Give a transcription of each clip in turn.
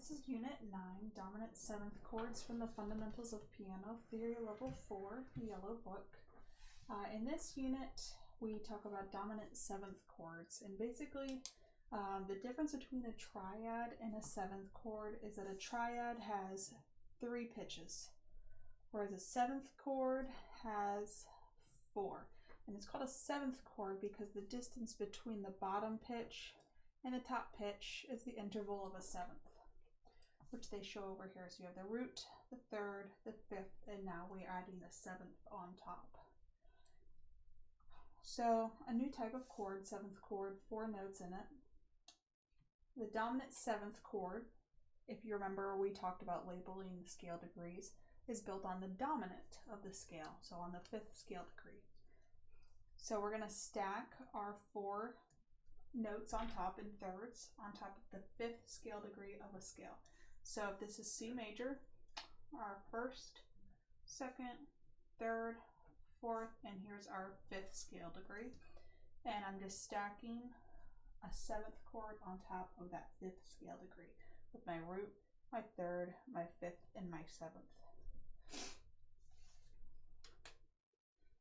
This is Unit 9, Dominant 7th Chords from the Fundamentals of Piano, Theory Level 4, the Yellow Book. In this unit, we talk about dominant 7th chords, and basically the difference between a triad and a 7th chord is that a triad has 3 pitches, whereas a 7th chord has 4. And it's called a 7th chord because the distance between the bottom pitch and the top pitch is the interval of a 7th, which they show over here. So you have the root, the 3rd, the 5th, and now we're adding the 7th on top. So a new type of chord, 7th chord, 4 notes in it. The dominant 7th chord, if you remember, we talked about labeling the scale degrees, is built on the dominant of the scale, so on the 5th scale degree. So we're going to stack our 4 notes on top in thirds on top of the 5th scale degree of a scale. So if this is C major, our 1st, 2nd, 3rd, 4th, and here's our 5th scale degree. And I'm just stacking a 7th chord on top of that 5th scale degree with my root, my 3rd, my 5th, and my 7th.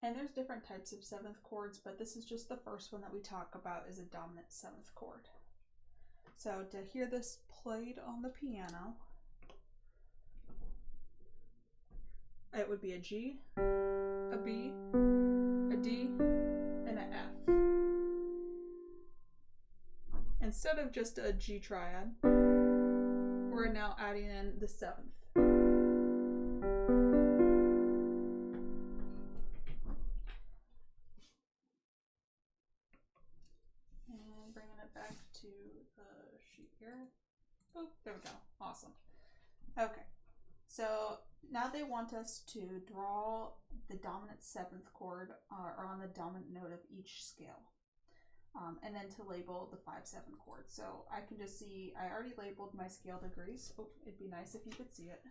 And there's different types of 7th chords, but this is just the first one that we talk about is a dominant 7th chord. So to hear this played on the piano, it would be a G, a B, a D, and an F. Instead of just a G triad, we're now adding in the 7th. And bringing it back to the sheet here. Oh, there we go. Awesome. Okay, so now they want us to draw the dominant 7th chord or on the dominant note of each scale. And then to label the 5/7 chord. So I can just see, I already labeled my scale degrees. Oh, it'd be nice if you could see it.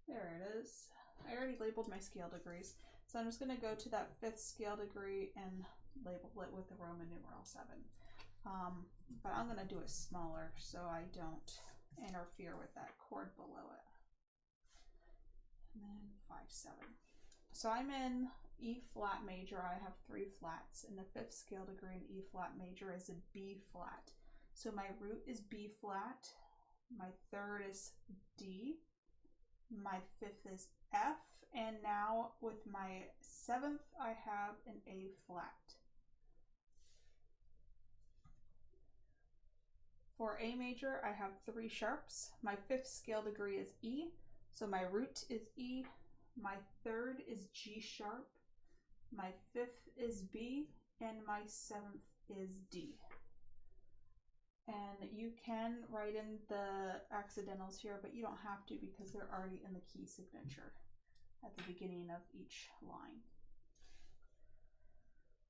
There it is. I already labeled my scale degrees. So I'm just going to go to that 5th scale degree and label it with the Roman numeral 7. But I'm going to do it smaller so I don't interfere with that chord below it. And then 5/7. So I'm in E flat major. I have 3 flats, and the 5th scale degree in E flat major is a B flat. So my root is B flat, my 3rd is D, my 5th is F, and now with my 7th I have an A flat. For A major I have 3 sharps. My 5th scale degree is E, so my root is E, my 3rd is G sharp, my 5th is B, and my 7th is D. And you can write in the accidentals here, but you don't have to because they're already in the key signature at the beginning of each line.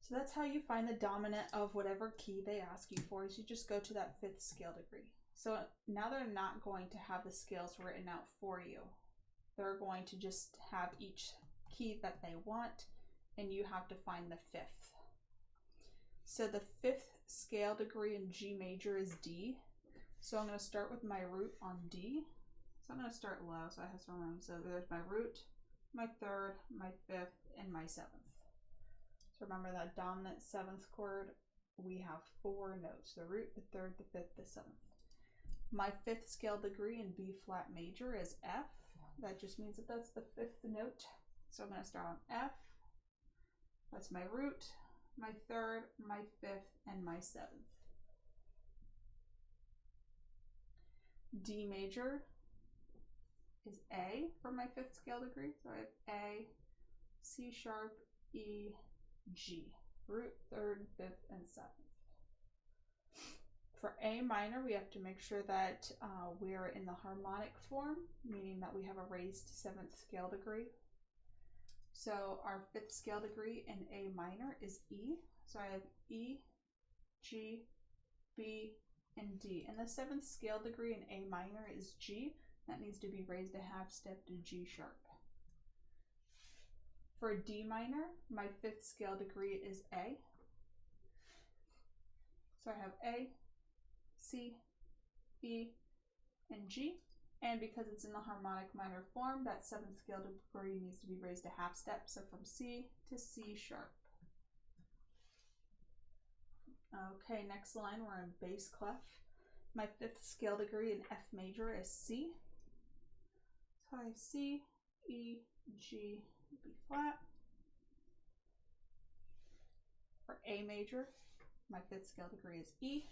So that's how you find the dominant of whatever key they ask you for, is you just go to that 5th scale degree. So now they're not going to have the scales written out for you. They're going to just have each key that they want, and you have to find the 5th. So the 5th scale degree in G major is D. So I'm going to start with my root on D. So I'm going to start low so I have some room. So there's my root, my 3rd, my 5th, and my 7th. So remember that dominant 7th chord, we have 4 notes, the root, the 3rd, the 5th, the 7th. My 5th scale degree in B flat major is F. That just means that that's the 5th note. So I'm going to start on F. That's my root, my 3rd, my 5th, and my 7th. D major is A for my 5th scale degree. So I have A, C sharp, E, G. Root, 3rd, 5th, and 7th. For A minor, we have to make sure that we're in the harmonic form, meaning that we have a raised 7th scale degree. So our 5th scale degree in A minor is E. So I have E, G, B, and D. And the 7th scale degree in A minor is G. That needs to be raised a half step to G sharp. For D minor, my 5th scale degree is A. So I have A, C, E, and G. And because it's in the harmonic minor form, that 7th scale degree needs to be raised a half step, so from C to C sharp. Okay, next line, we're in bass clef. My 5th scale degree in F major is C. So I have C, E, G, B flat. For A major, my 5th scale degree is E.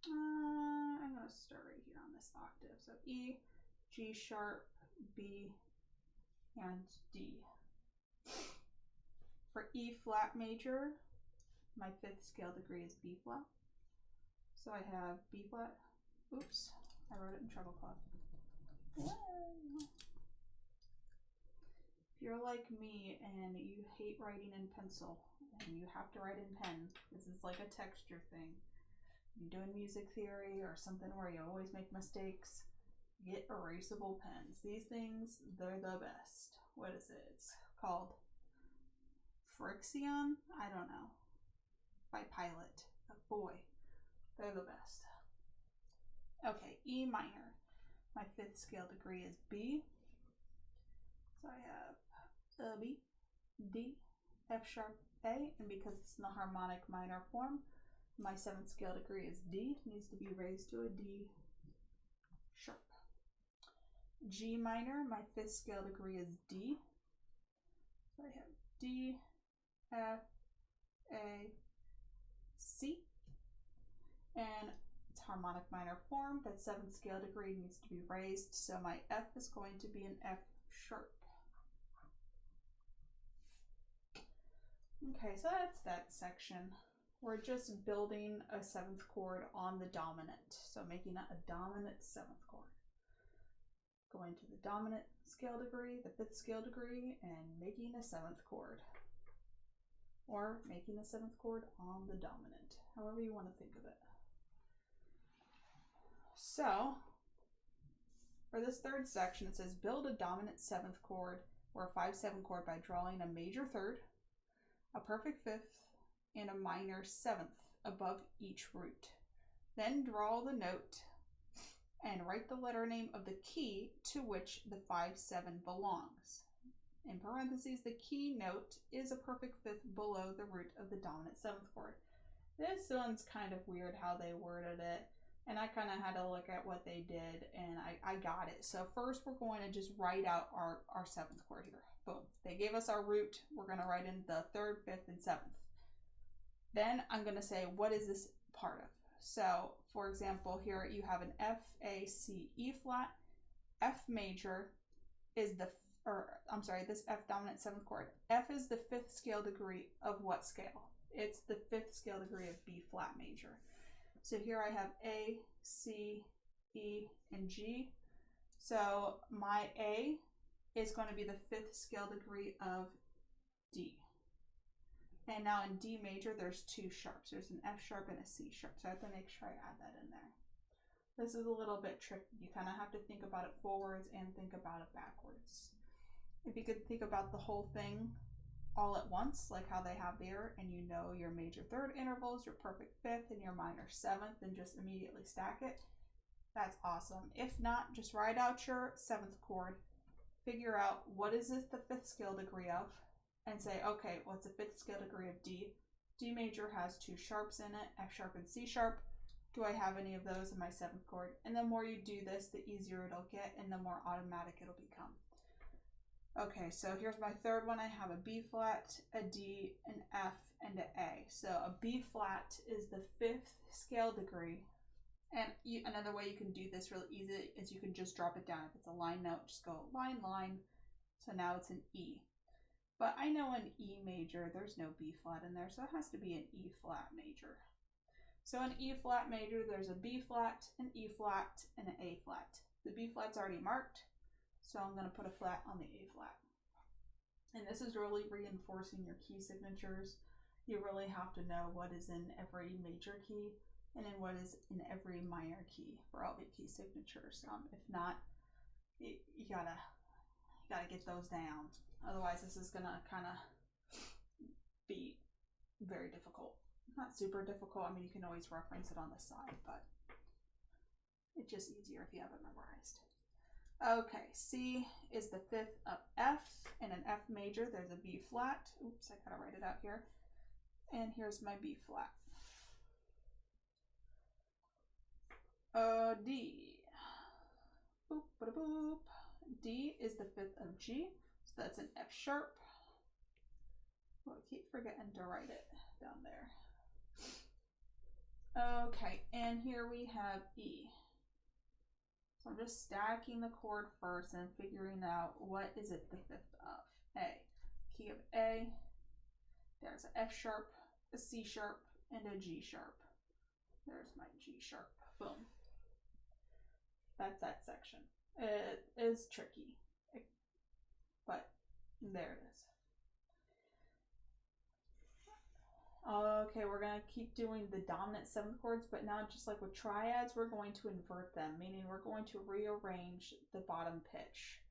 I'm going to start right here on this octave. So E, G sharp, B, and D. For E flat major, my 5th scale degree is B flat. So I have B flat. Oops, I wrote it in treble clef. Whoa. If you're like me and you hate writing in pencil and you have to write in pen, this is like a texture thing. You're doing music theory or something where you always make mistakes, get erasable pens. These things, they're the best. What is it? It's called Frixion? I don't know. By Pilot. But boy, they're the best. Okay, E minor. My 5th scale degree is B. So I have B, D, F sharp, A, and because it's in the harmonic minor form, my 7th scale degree is D, needs to be raised to a D sharp. G minor, my 5th scale degree is D. So I have D, F, A, C. And it's harmonic minor form, that 7th scale degree needs to be raised, so my F is going to be an F sharp. Okay, so that's that section. We're just building a 7th chord on the dominant. So making a dominant 7th chord. Going to the dominant scale degree, the 5th scale degree, and making a 7th chord. Or making a 7th chord on the dominant, however you want to think of it. So, for this 3rd section, it says build a dominant 7th chord or a 5/7 chord by drawing a major 3rd, a perfect 5th, and a minor 7th above each root. Then draw the note and write the letter name of the key to which the 5/7 belongs. In parentheses, the key note is a perfect 5th below the root of the dominant 7th chord. This one's kind of weird how they worded it, and I kind of had to look at what they did, and I got it. So first we're going to just write out our 7th chord here. Boom. They gave us our root. We're going to write in the 3rd, 5th, and 7th. Then I'm going to say, what is this part of? So, for example, here you have an F, A, C, E flat. F major is this F dominant 7th chord. F is the 5th scale degree of what scale? It's the 5th scale degree of B flat major. So here I have A, C, E, and G. So my A is going to be the 5th scale degree of D. And now in D major, there's 2 sharps. There's an F sharp and a C sharp. So I have to make sure I add that in there. This is a little bit tricky. You kind of have to think about it forwards and think about it backwards. If you could think about the whole thing all at once, like how they have there, and you know your major 3rd intervals, your perfect 5th, and your minor 7th, and just immediately stack it, that's awesome. If not, just write out your 7th chord, figure out what is it the 5th scale degree of, and say, okay, what's the 5th scale degree of D? D major has 2 sharps in it, F sharp and C sharp. Do I have any of those in my 7th chord? And the more you do this, the easier it'll get, and the more automatic it'll become. Okay, so here's my 3rd one. I have a B flat, a D, an F, and an A. So a B flat is the 5th scale degree. And another way you can do this really easy is you can just drop it down. If it's a line note, just go line, line. So now it's an E. But I know in E major, there's no B flat in there, so it has to be an E flat major. So in E flat major, there's a B flat, an E flat, and an A flat. The B flat's already marked, so I'm going to put a flat on the A flat. And this is really reinforcing your key signatures. You really have to know what is in every major key and then what is in every minor key for all the key signatures. If not, you gotta get those down. Otherwise, this is gonna kind of be very difficult. Not super difficult. I mean, you can always reference it on the side, but just easier if you have it memorized. Okay, C is the fifth of F. In an F major, there's a B flat. Oops, I gotta write it out here. And here's my B flat. D. Boop, ba boop. D is the fifth of G, so that's an F sharp. Well, I keep forgetting to write it down there. Okay, and here we have E. So I'm just stacking the chord first and figuring out what is it the fifth of. A. Key of A. There's an F sharp, a C sharp, and a G sharp. There's my G sharp. Boom. That's that section. It is tricky, but there it is. Okay, we're going to keep doing the dominant seventh chords, but now just like with triads, we're going to invert them, meaning we're going to rearrange the bottom pitch.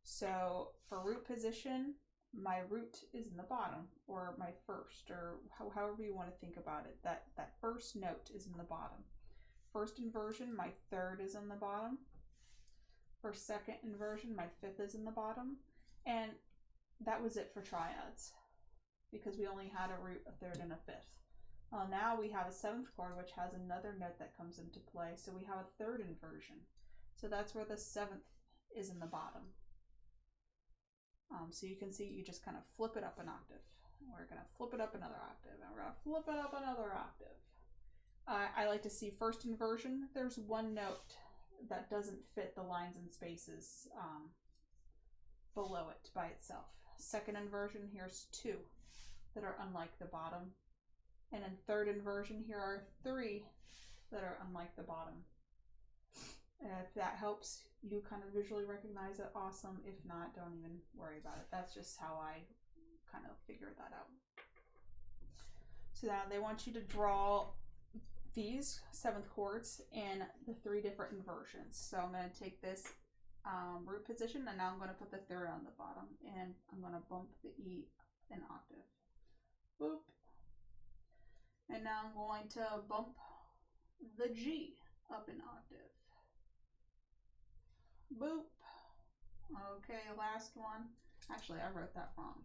So for root position, my root is in the bottom, or my first, or however you want to think about it. That first note is in the bottom. First inversion, my third is in the bottom. For second inversion, my fifth is in the bottom. And that was it for triads, because we only had a root, a third, and a fifth. Well, now we have a seventh chord, which has another note that comes into play. So we have a third inversion. So that's where the seventh is in the bottom. So you can see you just kind of flip it up an octave. We're going to flip it up another octave, and we're going to flip it up another octave. I like to see first inversion. There's one note that doesn't fit the lines and spaces below it by itself. Second inversion, here's two that are unlike the bottom. And in third inversion, here are three that are unlike the bottom. And if that helps you kind of visually recognize it, awesome. If not, don't even worry about it. That's just how I kind of figured that out. So now they want you to draw these seventh chords in the three different inversions. So I'm going to take this root position, and now I'm going to put the third on the bottom, and I'm going to bump the E an octave. Boop. And now I'm going to bump the G up an octave. Boop. Okay, last one. Actually, I wrote that wrong.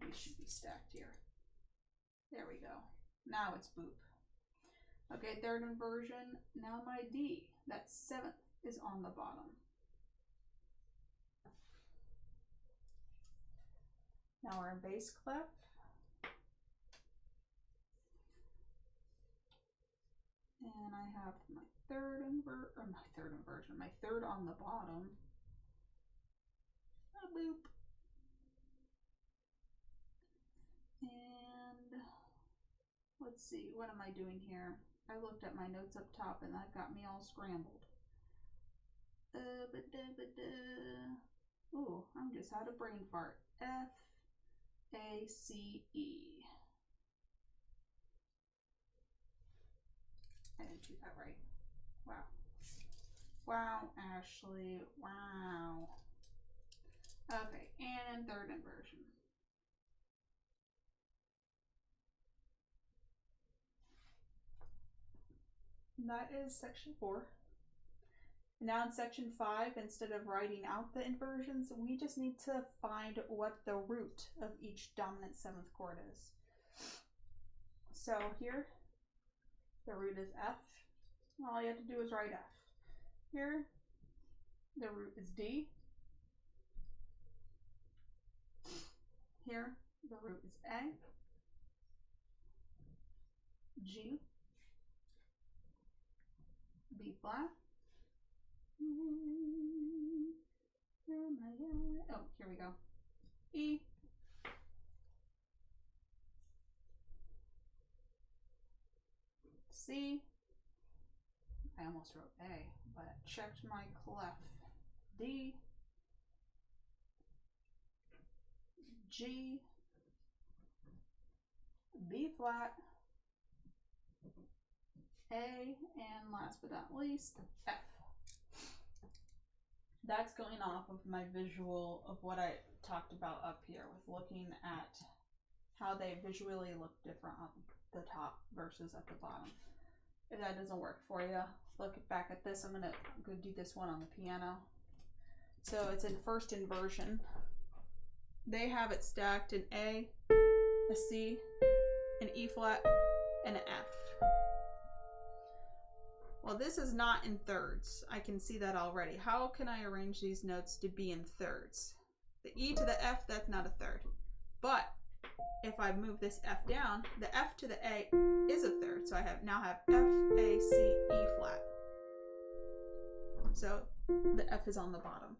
These should be stacked here. There we go. Now it's boop. Okay, third inversion. Now my D, that seventh, is on the bottom. Now we're in bass clef. And I have my third inversion, my third on the bottom. A boop. And let's see, what am I doing here? I looked at my notes up top and that got me all scrambled. Ooh, I'm just had a brain fart. F, A, C, E. I didn't do that right. Wow. Wow, Ashley. Wow. Okay, and third inversion. That is section 4. Now in section 5, instead of writing out the inversions, we just need to find what the root of each dominant seventh chord is. So here, the root is F. All you have to do is write F. Here, the root is D. Here, the root is A, G, B flat. Oh, here we go. E, C. I almost wrote A, but I checked my clef. D, G, B flat, A, and last but not least, F. That's going off of my visual of what I talked about up here with looking at how they visually look different on the top versus at the bottom. If that doesn't work for you, look back at this. I'm gonna go do this one on the piano. So it's in first inversion. They have it stacked in A, a C, an E flat, and an F. Well, this is not in thirds. I can see that already. How can I arrange these notes to be in thirds? The E to the F, that's not a third. But if I move this F down, the F to the A is a third. So I now have F, A, C, E flat. So the F is on the bottom.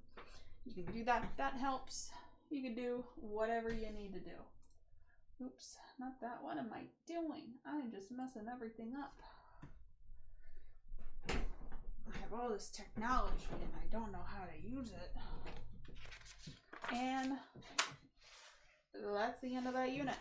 You can do that if that helps. You can do whatever you need to do. Oops, not that. What am I doing? I'm just messing everything up. I have all this technology and I don't know how to use it. And that's the end of that unit.